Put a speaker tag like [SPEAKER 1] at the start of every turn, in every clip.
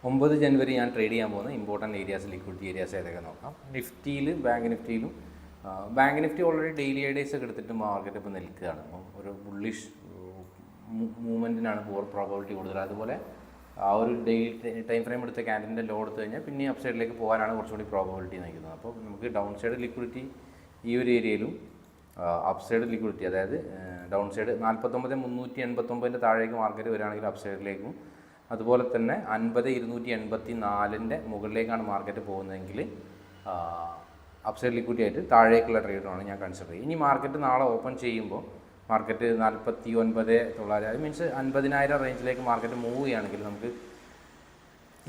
[SPEAKER 1] 9 ജനുവരി ഞാൻ ട്രേഡ് ചെയ്യാൻ പോകുന്ന ഇമ്പോർട്ടൻറ്റ് ഏരിയാസ്, ലിക്വിഡിറ്റി ഏരിയാസ് ഏതൊക്കെ നോക്കാം. നിഫ്റ്റിയിൽ, ബാങ്ക് നിഫ്റ്റിയിലും, ബാങ്ക് നിഫ്റ്റി ഓൾറെഡി ഡെയിലി ഐഡേഴ്സ് ഒക്കെ എടുത്തിട്ട് മാർക്കറ്റ് ഇപ്പോൾ നിൽക്കുകയാണ്. അപ്പം ഒരു ബുള്ളിഷ് മൂവ്മെൻറ്റിനാണ് പ്രോബബിലിറ്റി കൂടുതൽ. അതുപോലെ ആ ഒരു ഡെയിലി ടൈം ഫ്രെയിം എടുത്ത ക്യാൻഡിലിൻ്റെ ലോ എടുത്തു കഴിഞ്ഞാൽ പിന്നെ അപ്സൈഡിലേക്ക് പോകാനാണ് കുറച്ചുകൂടി പ്രോബബിലിറ്റി നയിക്കുന്നത്. അപ്പോൾ നമുക്ക് ഡൗൺ സൈഡ് ലിക്വിഡിറ്റി ഈ ഒരു ഏരിയയിലും അപ്സൈഡ് ലിക്വിഡിറ്റി, അതായത് ഡൗൺ സൈഡ് 49,389 താഴേക്ക് മാർക്കറ്റ് വരികയാണെങ്കിൽ അപ്സൈഡിലേക്കും, അതുപോലെ തന്നെ 50,284 മുകളിലേക്കാണ് മാർക്കറ്റ് പോകുന്നതെങ്കിൽ അപ്സൈഡ് ലിക്വിഡിറ്റി ആയിട്ട് താഴേക്കുള്ള ട്രേഡാണ് ഞാൻ കൺസിഡർ ചെയ്യുക. ഇനി മാർക്കറ്റ് നാളെ ഓപ്പൺ ചെയ്യുമ്പോൾ മാർക്കറ്റ് 49,900 മീൻസ് 50,000 റേഞ്ചിലേക്ക് മാർക്കറ്റ് മൂവ് ചെയ്യുകയാണെങ്കിൽ നമുക്ക്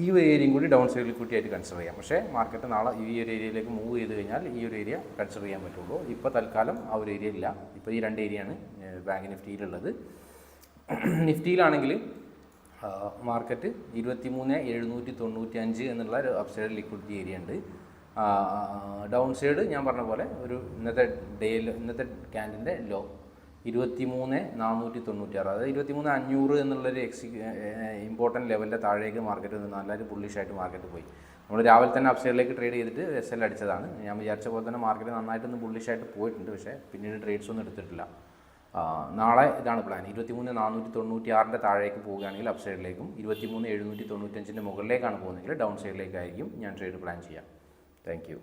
[SPEAKER 1] ഈ ഒരു ഏരിയയും കൂടി ഡൗൺ സൈഡ് ലിക്വിഡിറ്റി ആയിട്ട് കൺസിഡർ ചെയ്യാം. പക്ഷേ മാർക്കറ്റ് നാളെ ഈ ഒരു ഏരിയയിലേക്ക് മൂവ് ചെയ്ത് കഴിഞ്ഞാൽ ഈ ഒരു ഏരിയ കൺസിഡർ ചെയ്യാൻ പറ്റുള്ളൂ. ഇപ്പോൾ തൽക്കാലം ആ ഒരു ഏരിയ ഇല്ല. ഇപ്പോൾ ഈ 2 ഏരിയയാണ് ബാങ്ക് നിഫ്റ്റിയിലുള്ളത്. നിഫ്റ്റിയിലാണെങ്കിൽ മാർക്കറ്റ് 23,795 എന്നുള്ള ഒരു അപ്സൈഡ് ലിക്വിഡിറ്റി ഏരിയ ഉണ്ട്. ഡൗൺ സൈഡ് ഞാൻ പറഞ്ഞ പോലെ ഒരു ഇന്നത്തെ ക്യാൻഡിൻ്റെ ലോ 23,496, അതായത് 23,500 എന്നുള്ളൊരു ഇമ്പോർട്ടൻറ്റ് ലെവലിൻ്റെ താഴേക്ക് മാർക്കറ്റ് നല്ലൊരു ബുള്ളിഷായിട്ട് മാർക്കറ്റ് പോയി. നമ്മൾ രാവിലെ തന്നെ അപ്സൈഡിലേക്ക് ട്രേഡ് ചെയ്തിട്ട് SL അടിച്ചതാണ്. ഞാൻ വിചാരിച്ച പോലെ തന്നെ മാർക്കറ്റ് നന്നായിട്ടൊന്ന് ബുള്ളിഷായിട്ട് പോയിട്ടുണ്ട്. പക്ഷേ പിന്നീട് ട്രേഡ്സ് ഒന്നും എടുത്തിട്ടില്ല. നാളെ ഇതാണ് പ്ലാൻ. 23,496 താഴേക്ക് പോവുകയാണെങ്കിൽ അപ്സൈഡിലേക്കും, 23,795 മുകളിലേക്കാണ് പോകുന്നതെങ്കിൽ ഡൗൺ സൈഡിലേക്കായിരിക്കും ഞാൻ ട്രേഡ് പ്ലാൻ ചെയ്യാം. Thank you.